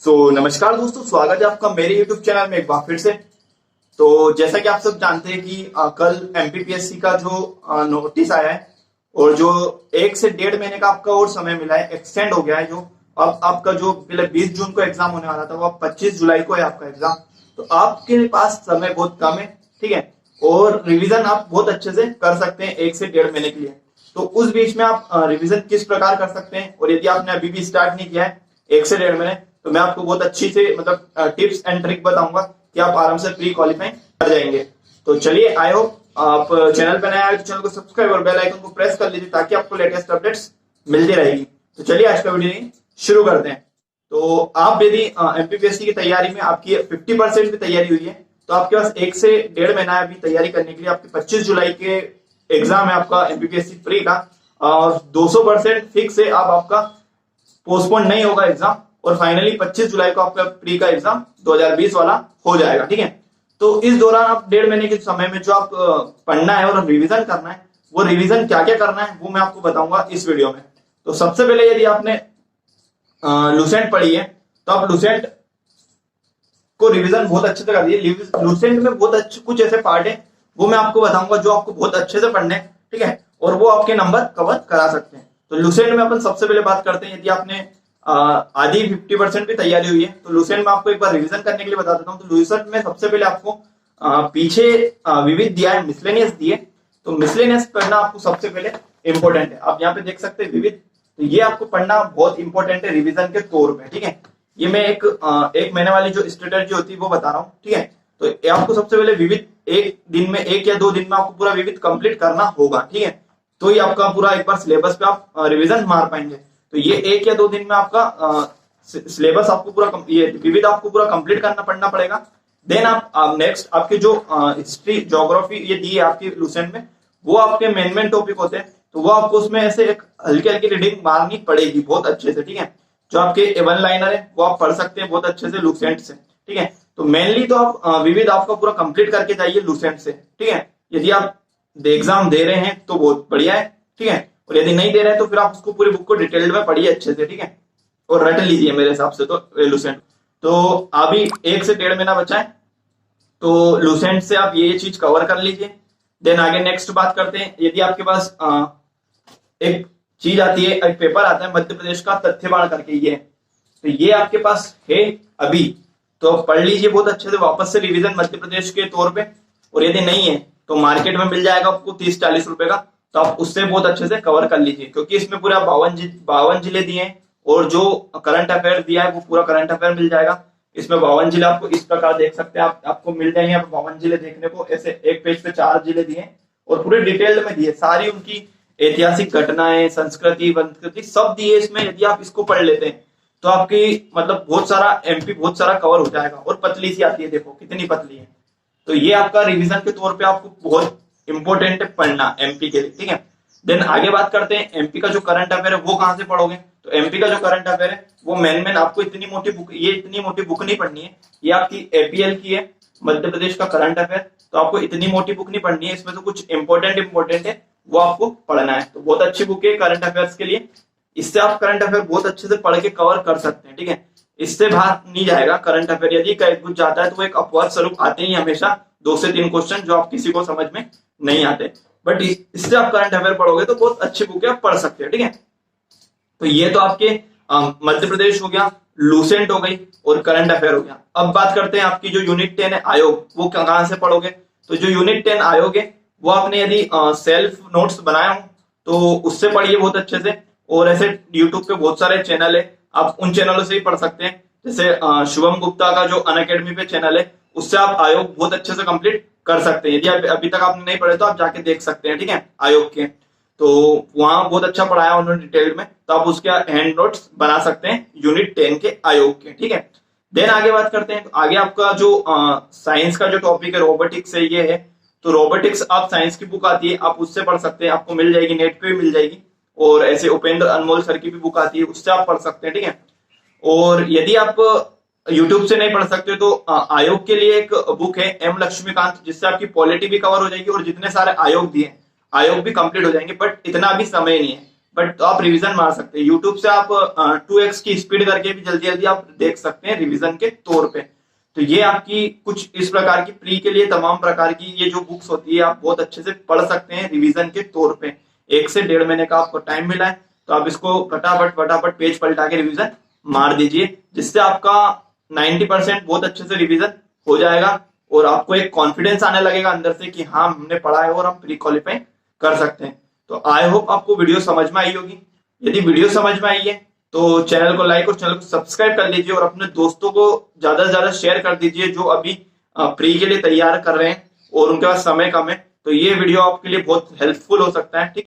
नमस्कार दोस्तों, स्वागत है आपका मेरे YouTube चैनल में एक बार फिर से। तो जैसा कि आप सब जानते हैं कि कल एमपीपीएससी का जो नोटिस आया है और जो 1 से 1.5 महीने का आपका और समय मिला है, एक्सटेंड हो गया है। जो अब आपका जो पहले 20 जून को एग्जाम होने वाला था वो अब 25 जुलाई को है आपका एग्जाम। तो आपके पास समय बहुत कम है, ठीक है, और रिविजन आप बहुत अच्छे से कर सकते हैं 1 से 1.5 महीने के लिए। तो उस बीच में आप रिविजन किस प्रकार कर सकते हैं, और यदि आपने अभी भी स्टार्ट नहीं किया है 1 से 1.5 महीने, तो मैं आपको बहुत अच्छी से मतलब टिप्स एंड ट्रिक बताऊंगा कि आप आराम से प्री क्वालिफाई कर जाएंगे। तो चलिए, आई होप आप चैनल पर नए आए तो चैनल को सब्सक्राइब और बेल आइकन को प्रेस कर लीजिए ताकि आपको लेटेस्ट अपडेट्स मिलती रहेगी। तो चलिए आज का वीडियो शुरू करते हैं। तो आप यदि एमपीपीएससी की तैयारी में आपकी 50% भी तैयारी हुई है तो आपके पास 1 से 1.5 महीना अभी तैयारी करने के लिए। आपके 25 जुलाई के एग्जाम है आपका एमपीपीएससी प्री का, और 200% फिक्स है। अब आपका पोस्टपोन नहीं होगा एग्जाम, और फाइनली 25 जुलाई को आपका प्री का एग्जाम 2020 वाला हो जाएगा, ठीक है। तो इस दौरान आप 1.5 महीने के समय में जो आप पढ़ना है और रिवीजन करना है, वो रिवीजन क्या क्या करना है वो मैं आपको बताऊंगा इस वीडियो में। तो सबसे पहले यदि आपने लुसेंट पढ़ी है तो आप लुसेंट को रिवीजन बहुत अच्छे से कर दिए। लुसेंट में बहुत अच्छे कुछ ऐसे पार्ट है वो मैं आपको बताऊंगा जो आपको बहुत अच्छे से पढ़ने हैं, ठीक है, और वो आपके नंबर कवर करा सकते हैं। तो लुसेंट में अपन सबसे पहले बात करते हैं। यदि आपने आधी 50% भी तैयारी हुई है तो लुसेंट में आपको एक बार रिवीजन करने के लिए बता देता हूँ। तो लुसेंट में सबसे पहले आपको पीछे विविध दिया है, मिसलेनियस दिए, तो मिसलेनियस पढ़ना आपको सबसे पहले इंपॉर्टेंट है। आप यहाँ पे देख सकते हैं विविध, तो ये आपको पढ़ना बहुत इंपॉर्टेंट है रिवीजन के तौर पे, ठीक है। ये मैं एक महीने वाली जो स्ट्रेटेजी होती है वो बता रहा हूँ, ठीक है। तो ये आपको सबसे पहले विविध एक दिन में, 1 या 2 दिन में आपको पूरा विविध कंप्लीट करना होगा, ठीक है। तो ये आपका पूरा एक बार सिलेबस पे आप रिवीजन मार पाएंगे। तो ये 1 या 2 दिन में आपका सिलेबस आपको पूरा ये विविध आपको पूरा कंप्लीट करना पड़ना पड़ेगा। देन आप नेक्स्ट आपके जो हिस्ट्री ज्योग्राफी ये दी है आपकी लुसेंट में, वो आपके मेन टॉपिक होते हैं। तो वो आपको उसमें ऐसे एक हल्की हल्की रीडिंग मारनी पड़ेगी बहुत अच्छे से, ठीक है। जो आपके वन लाइनर है वो आप पढ़ सकते हैं बहुत अच्छे से लुसेंट से, ठीक है। तो मेनली तो आप विविध आपका पूरा कंप्लीट करके जाइए लुसेंट से, ठीक है। यदि आप एग्जाम दे रहे हैं तो बहुत बढ़िया है, ठीक है, और यदि नहीं दे रहे हैं तो फिर आप उसको पूरी बुक को डिटेल्ड में पढ़िए अच्छे से, ठीक है, और रट लीजिए मेरे हिसाब से तो लुसेंट। तो अभी 1 से 1.5 महीना बचा है, तो लुसेंट से आप ये चीज कवर कर लीजिए। देन आगे नेक्स्ट बात करते हैं। यदि आपके पास एक चीज आती है, एक पेपर आता है मध्य प्रदेश का तथ्यवान करके, ये तो ये आपके पास है अभी, तो पढ़ लीजिए बहुत अच्छे से वापस से रिवीजन मध्य प्रदेश के तौर पे। और यदि नहीं है तो मार्केट में मिल जाएगा आपको 30-40 रुपए का, तो आप उससे बहुत अच्छे से कवर कर लीजिए, क्योंकि इसमें पूरा 52 जिले दिए हैं, और जो करंट अफेयर दिया है वो पूरा करंट अफेयर मिल जाएगा। इसमें 52 जिले आपको इस प्रकार देख सकते हैं, आपको मिल जाएंगे। आप 52 जिले देखने को, ऐसे एक पेज पे 4 जिले दिए और पूरे डिटेल में दिए, सारी उनकी ऐतिहासिक घटनाएं, संस्कृति, वंस्कृति सब दिए इसमें। यदि आप इसको पढ़ लेते हैं तो आपकी मतलब बहुत सारा एमपी बहुत सारा कवर हो जाएगा। और पतली सी आती है, देखो कितनी पतली है। तो ये आपका रिवीजन के तौर पे आपको बहुत इंपॉर्टेंट है पढ़ना एमपी के लिए, ठीक है। देन आगे बात करते हैं एमपी का जो करंट अफेयर है वो कहां से पढ़ोगे। तो एमपी का जो करंट अफेयर है वो मेन आपको इतनी मोटी बुक, ये इतनी मोटी बुक नहीं पढ़नी है। ये आपकी एपीएल की है, मध्य प्रदेश का करंट अफेयर, तो आपको इतनी मोटी बुक नहीं पढ़नी है। इसमें तो कुछ इंपॉर्टेंट है वो आपको पढ़ना है। तो बहुत अच्छी बुक है करंट अफेयर्स के लिए, इससे आप करंट अफेयर बहुत अच्छे से पढ़ के कवर कर सकते हैं, ठीक है। इससे बाहर नहीं जाएगा करंट अफेयर। यदि कुछ जाता है तो वो एक अपवाद स्वरूप आते ही हमेशा 2 से 3 क्वेश्चन जो आप किसी को समझ में नहीं आते, बट इससे आप करंट अफेयर पढ़ोगे तो बहुत अच्छी बुक है, आप पढ़ सकते हैं, ठीक है। तो ये तो आपके मध्य प्रदेश हो गया, लुसेंट हो गई और करंट अफेयर हो गया। अब बात करते हैं आपकी जो यूनिट 10 है आयोग, वो कहां से पढ़ोगे। तो जो यूनिट 10 आयोग है वो आपने यदि सेल्फ नोट्स बनाए हो तो उससे पढ़िए बहुत अच्छे से। और ऐसे यूट्यूब पे बहुत सारे चैनल है, आप उन चैनलों से ही पढ़ सकते हैं। जैसे शुभम गुप्ता का जो अनअकैडमी पे चैनल है, उससे आप आयोग बहुत अच्छे से कंप्लीट कर सकते हैं। यदि अभी तक आपने नहीं पढ़े तो आप जाके देख सकते हैं, ठीक है, आयोग के। तो वहां बहुत अच्छा पढ़ाया उन्होंने डिटेल में, तो आप उसके हैंड नोट्स बना सकते हैं यूनिट 10 के आयोग के, ठीक है। देन आगे बात करते हैं। तो आगे आपका जो साइंस का जो टॉपिक है रोबोटिक्स है, ये है। तो रोबोटिक्स आप साइंस की बुक आती है, आप उससे पढ़ सकते हैं, आपको मिल जाएगी, नेट पे भी मिल जाएगी। और ऐसे उपेंद्र अनमोल सर की भी बुक आती है, उससे आप पढ़ सकते हैं, ठीक है। और यदि आप यूट्यूब से नहीं पढ़ सकते तो आयोग के लिए एक बुक है एम लक्ष्मीकांत, जिससे आपकी पॉलिटी भी कवर हो जाएगी और जितने सारे आयोग दिए आयोग भी कंप्लीट हो जाएंगे। बट इतना भी समय नहीं है, बट आप रिवीजन मार सकते हैं। यूट्यूब से आप 2x की स्पीड करके भी जल्दी जल्दी आप देख सकते हैं रिवीजन के तौर पे। तो ये आपकी कुछ इस प्रकार की प्री के लिए तमाम प्रकार की ये जो बुक्स होती है आप बहुत अच्छे से पढ़ सकते हैं रिवीजन के तौर पे। 1 से 1.5 महीने का आपको टाइम मिला है, तो आप इसको फटाफट फटाफट पेज पलटा के रिवीजन मार दीजिए, जिससे आपका 90% बहुत अच्छे से रिवीजन हो जाएगा और आपको एक कॉन्फिडेंस आने लगेगा अंदर से कि हाँ हमने पढ़ा है और हम प्री क्वालिफाई कर सकते हैं। तो आई होप आपको वीडियो समझ में आई होगी। यदि वीडियो समझ में आई है तो चैनल को लाइक और चैनल को सब्सक्राइब कर लीजिए और अपने दोस्तों को ज्यादा से ज्यादा शेयर कर दीजिए जो अभी प्री के लिए तैयार कर रहे हैं और उनके पास समय कम है। तो ये वीडियो आपके लिए बहुत हेल्पफुल हो सकता है। ठीक।